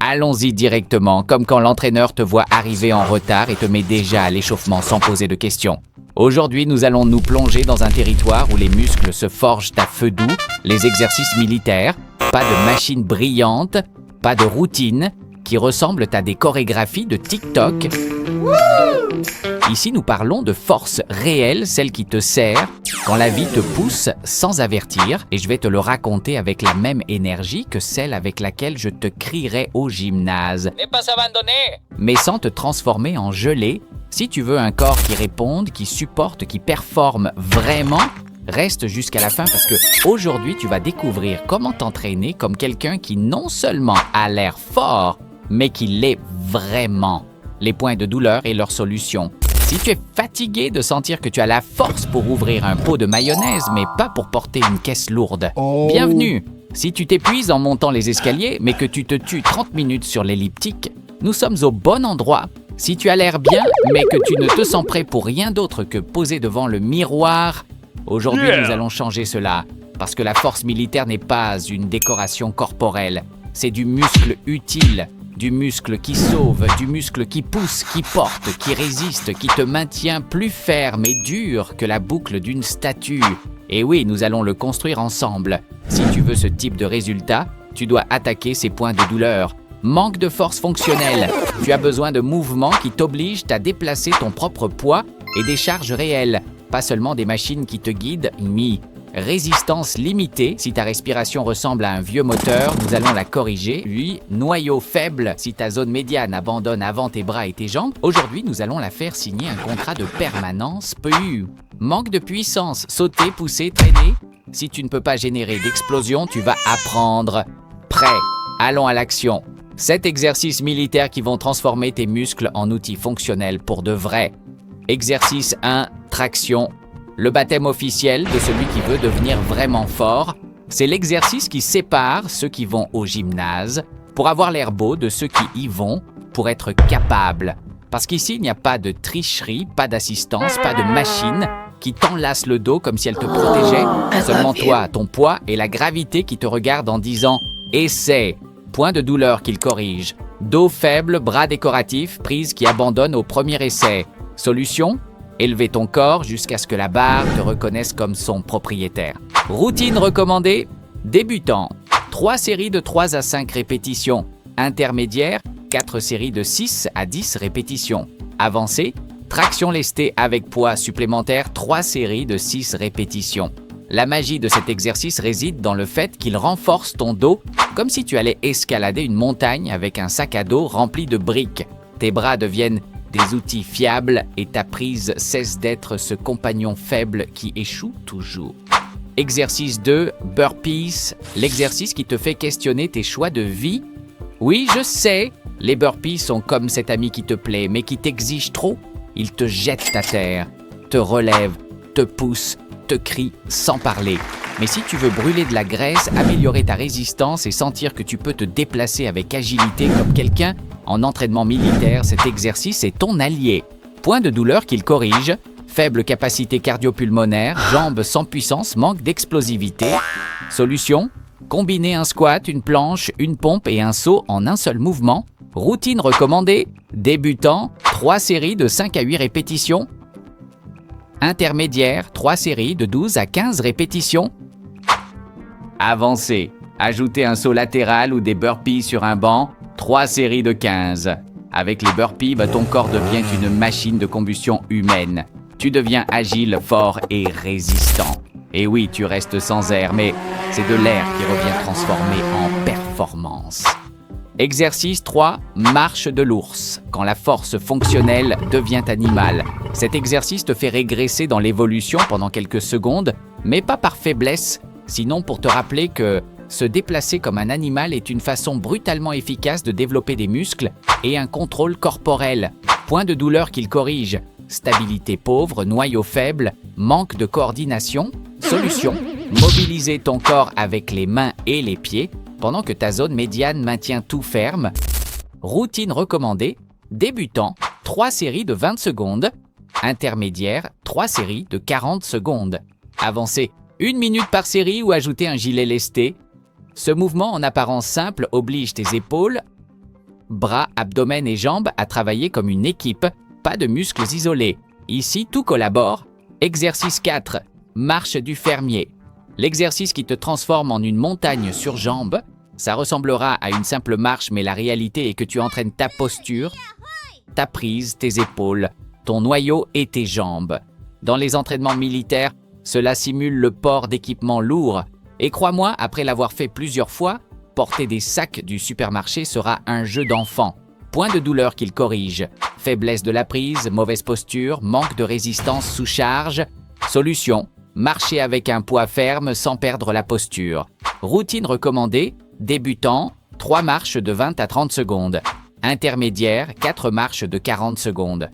Allons-y directement, comme quand l'entraîneur te voit arriver en retard et te met déjà à l'échauffement sans poser de questions. Aujourd'hui, nous allons nous plonger dans un territoire où les muscles se forgent à feu doux, les exercices militaires, pas de machines brillantes, pas de routines qui ressemblent à des chorégraphies de TikTok. Ici, nous parlons de force réelle, celle qui te sert quand la vie te pousse sans avertir, et je vais te le raconter avec la même énergie que celle avec laquelle je te crierai au gymnase. Ne pas abandonner. Mais sans te transformer en gelé. Si tu veux un corps qui réponde, qui supporte, qui performe vraiment, reste jusqu'à la fin parce que aujourd'hui, tu vas découvrir comment t'entraîner comme quelqu'un qui non seulement a l'air fort, mais qui l'est vraiment. Les points de douleur et leurs solutions. Si tu es fatigué de sentir que tu as la force pour ouvrir un pot de mayonnaise, mais pas pour porter une caisse lourde, bienvenue! Si tu t'épuises en montant les escaliers, mais que tu te tues 30 minutes sur l'elliptique, nous sommes au bon endroit. Si tu as l'air bien, mais que tu ne te sens prêt pour rien d'autre que poser devant le miroir, aujourd'hui nous allons changer cela. Parce que la force militaire n'est pas une décoration corporelle, c'est du muscle utile. Du muscle qui sauve, du muscle qui pousse, qui porte, qui résiste, qui te maintient plus ferme et dur que la boucle d'une statue. Et oui, nous allons le construire ensemble. Si tu veux ce type de résultat, tu dois attaquer ces points de douleur. Manque de force fonctionnelle. Tu as besoin de mouvements qui t'obligent à déplacer ton propre poids et des charges réelles, pas seulement des machines qui te guident, ni résistance limitée, si ta respiration ressemble à un vieux moteur, nous allons la corriger. Puis, noyau faible, si ta zone médiane abandonne avant tes bras et tes jambes, aujourd'hui nous allons la faire signer un contrat de permanence PU. Manque de puissance, sauter, pousser, traîner. Si tu ne peux pas générer d'explosion, tu vas apprendre. Prêt, allons à l'action. 7 exercices militaires qui vont transformer tes muscles en outils fonctionnels pour de vrai. Exercice 1, traction. Le baptême officiel de celui qui veut devenir vraiment fort, c'est l'exercice qui sépare ceux qui vont au gymnase pour avoir l'air beau de ceux qui y vont pour être capables. Parce qu'ici, il n'y a pas de tricherie, pas d'assistance, pas de machine qui t'enlace le dos comme si elle te protégeait. Seulement toi, ton poids et la gravité qui te regardent en disant « Essaie ». Point de douleur qu'il corrige. Dos faible, bras décoratifs, prise qui abandonne au premier essai. Solution ? Élever ton corps jusqu'à ce que la barre te reconnaisse comme son propriétaire. Routine recommandée, débutant. 3 séries de 3 à 5 répétitions. Intermédiaire, 4 séries de 6 à 10 répétitions. Avancé, traction lestée avec poids supplémentaire, 3 séries de 6 répétitions. La magie de cet exercice réside dans le fait qu'il renforce ton dos comme si tu allais escalader une montagne avec un sac à dos rempli de briques. Tes bras deviennent des outils fiables et ta prise cesse d'être ce compagnon faible qui échoue toujours. Exercice 2, burpees, l'exercice qui te fait questionner tes choix de vie. Oui, je sais, les burpees sont comme cet ami qui te plaît, mais qui t'exige trop. Il te jette à terre, te relève, te pousse, te crie sans parler. Mais si tu veux brûler de la graisse, améliorer ta résistance et sentir que tu peux te déplacer avec agilité comme quelqu'un, en entraînement militaire, cet exercice est ton allié. Point de douleur qu'il corrige, faible capacité cardio-pulmonaire, jambes sans puissance, manque d'explosivité. Solution ? Combiner un squat, une planche, une pompe et un saut en un seul mouvement. Routine recommandée, débutant, 3 séries de 5 à 8 répétitions. Intermédiaire, 3 séries de 12 à 15 répétitions. Avancé, ajouter un saut latéral ou des burpees sur un banc, 3 séries de 15. Avec les burpees, ton corps devient une machine de combustion humaine. Tu deviens agile, fort et résistant. Et oui, tu restes sans air, mais c'est de l'air qui revient transformé en performance. Exercice 3, marche de l'ours. Quand la force fonctionnelle devient animale. Cet exercice te fait régresser dans l'évolution pendant quelques secondes, mais pas par faiblesse, sinon pour te rappeler que se déplacer comme un animal est une façon brutalement efficace de développer des muscles et un contrôle corporel. Point de douleur qu'il corrige. Stabilité pauvre, noyau faible, manque de coordination. Solution, mobiliser ton corps avec les mains et les pieds pendant que ta zone médiane maintient tout ferme. Routine recommandée, débutant, 3 séries de 20 secondes. Intermédiaire, 3 séries de 40 secondes. Avancé, 1 minute par série ou ajouter un gilet lesté. Ce mouvement en apparence simple oblige tes épaules Bras, abdomen et jambes à travailler comme une équipe, pas de muscles isolés. Ici, tout collabore. Exercice 4. Marche du fermier. L'exercice qui te transforme en une montagne sur jambes. Ça ressemblera à une simple marche, mais la réalité est que tu entraînes ta posture, ta prise, tes épaules, ton noyau et tes jambes. Dans les entraînements militaires, cela simule le port d'équipements lourds. Et crois-moi, après l'avoir fait plusieurs fois, porter des sacs du supermarché sera un jeu d'enfant. Point de douleur qu'il corrige. Faiblesse de la prise, mauvaise posture, manque de résistance sous charge. Solution, marcher avec un poids ferme sans perdre la posture. Routine recommandée, débutant, 3 marches de 20 à 30 secondes. Intermédiaire, 4 marches de 40 secondes.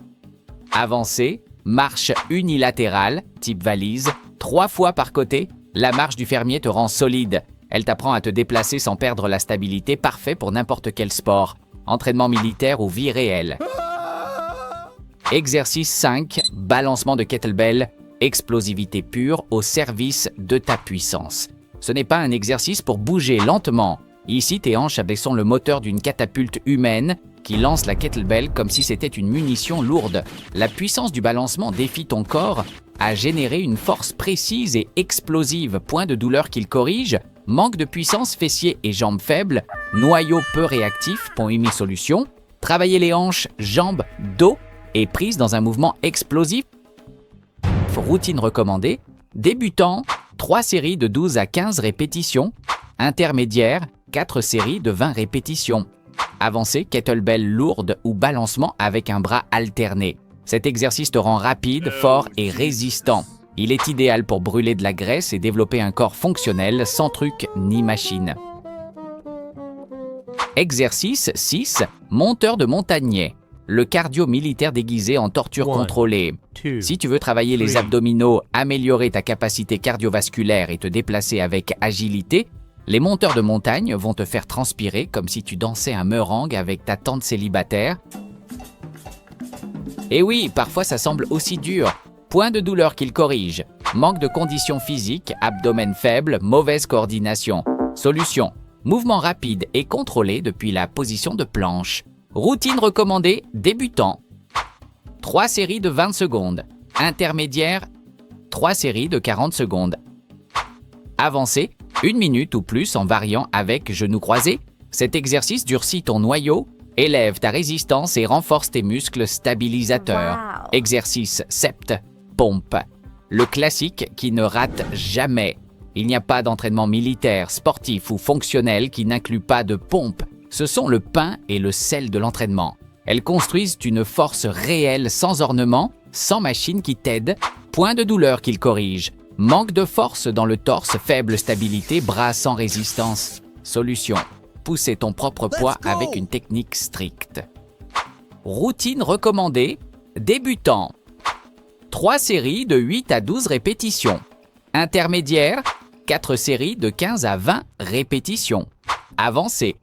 Avancé, marche unilatérale, type valise, 3 fois par côté. La marche du fermier te rend solide. Elle t'apprend à te déplacer sans perdre la stabilité, parfait pour n'importe quel sport. Entraînement militaire ou vie réelle. Exercice 5, balancement de kettlebell, explosivité pure au service de ta puissance. Ce n'est pas un exercice pour bouger lentement. Ici, tes hanches abaissent le moteur d'une catapulte humaine qui lance la kettlebell comme si c'était une munition lourde. La puissance du balancement défie ton corps à générer une force précise et explosive. Point de douleur qu'il corrige, manque de puissance, fessiers et jambes faibles, noyau peu réactif, Pont-Imi Solution, travailler les hanches, jambes, dos et prise dans un mouvement explosif. Routine recommandée, débutant, 3 séries de 12 à 15 répétitions, intermédiaire, 4 séries de 20 répétitions. Avancé, kettlebell lourde ou balancement avec un bras alterné. Cet exercice te rend rapide, fort et résistant. Il est idéal pour brûler de la graisse et développer un corps fonctionnel sans truc ni machine. Exercice 6. Monteur de montagnais. Le cardio militaire déguisé en torture contrôlée. Si tu veux travailler les abdominaux, améliorer ta capacité cardiovasculaire et te déplacer avec agilité, les monteurs de montagne vont te faire transpirer comme si tu dansais un meringue avec ta tante célibataire. Et oui, parfois ça semble aussi dur. Point de douleur qu'il corrige. Manque de conditions physiques, abdomen faible, mauvaise coordination. Solution, mouvement rapide et contrôlé depuis la position de planche. Routine recommandée, débutant. 3 séries de 20 secondes. Intermédiaire, 3 séries de 40 secondes. Avancé, 1 minute ou plus en variant avec genoux croisés. Cet exercice durcit ton noyau, élève ta résistance et renforce tes muscles stabilisateurs. Wow. Exercice 7, pompe. Le classique qui ne rate jamais. Il n'y a pas d'entraînement militaire, sportif ou fonctionnel qui n'inclut pas de pompe. Ce sont le pain et le sel de l'entraînement. Elles construisent une force réelle sans ornement, sans machine qui t'aide, point de douleur qu'il corrige, manque de force dans le torse, faible stabilité, bras sans résistance. Solution, pousser ton propre poids avec une technique stricte. Routine recommandée, débutant. 3 séries de 8 à 12 répétitions. Intermédiaire, 4 séries de 15 à 20 répétitions. Avancé,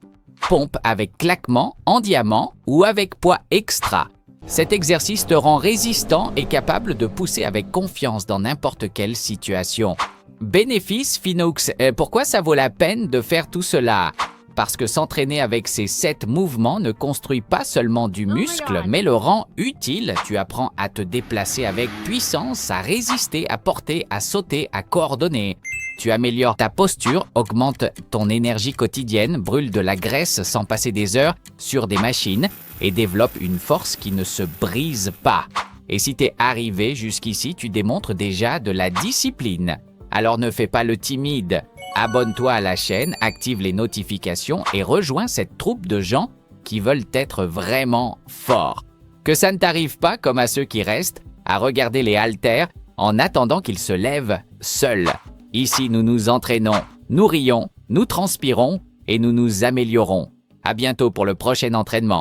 pompe avec claquement, en diamant ou avec poids extra. Cet exercice te rend résistant et capable de pousser avec confiance dans n'importe quelle situation. Bénéfice Finooks, pourquoi ça vaut la peine de faire tout cela? Parce que s'entraîner avec ces 7 mouvements ne construit pas seulement du muscle, mais le rend utile. Tu apprends à te déplacer avec puissance, à résister, à porter, à sauter, à coordonner. Tu améliores ta posture, augmente ton énergie quotidienne, brûle de la graisse sans passer des heures sur des machines et développe une force qui ne se brise pas. Et si t'es arrivé jusqu'ici, tu démontres déjà de la discipline. Alors ne fais pas le timide. Abonne-toi à la chaîne, active les notifications et rejoins cette troupe de gens qui veulent être vraiment forts. Que ça ne t'arrive pas, comme à ceux qui restent, à regarder les haltères en attendant qu'ils se lèvent seuls. Ici, nous nous entraînons, nous rions, nous transpirons et nous nous améliorons. À bientôt pour le prochain entraînement.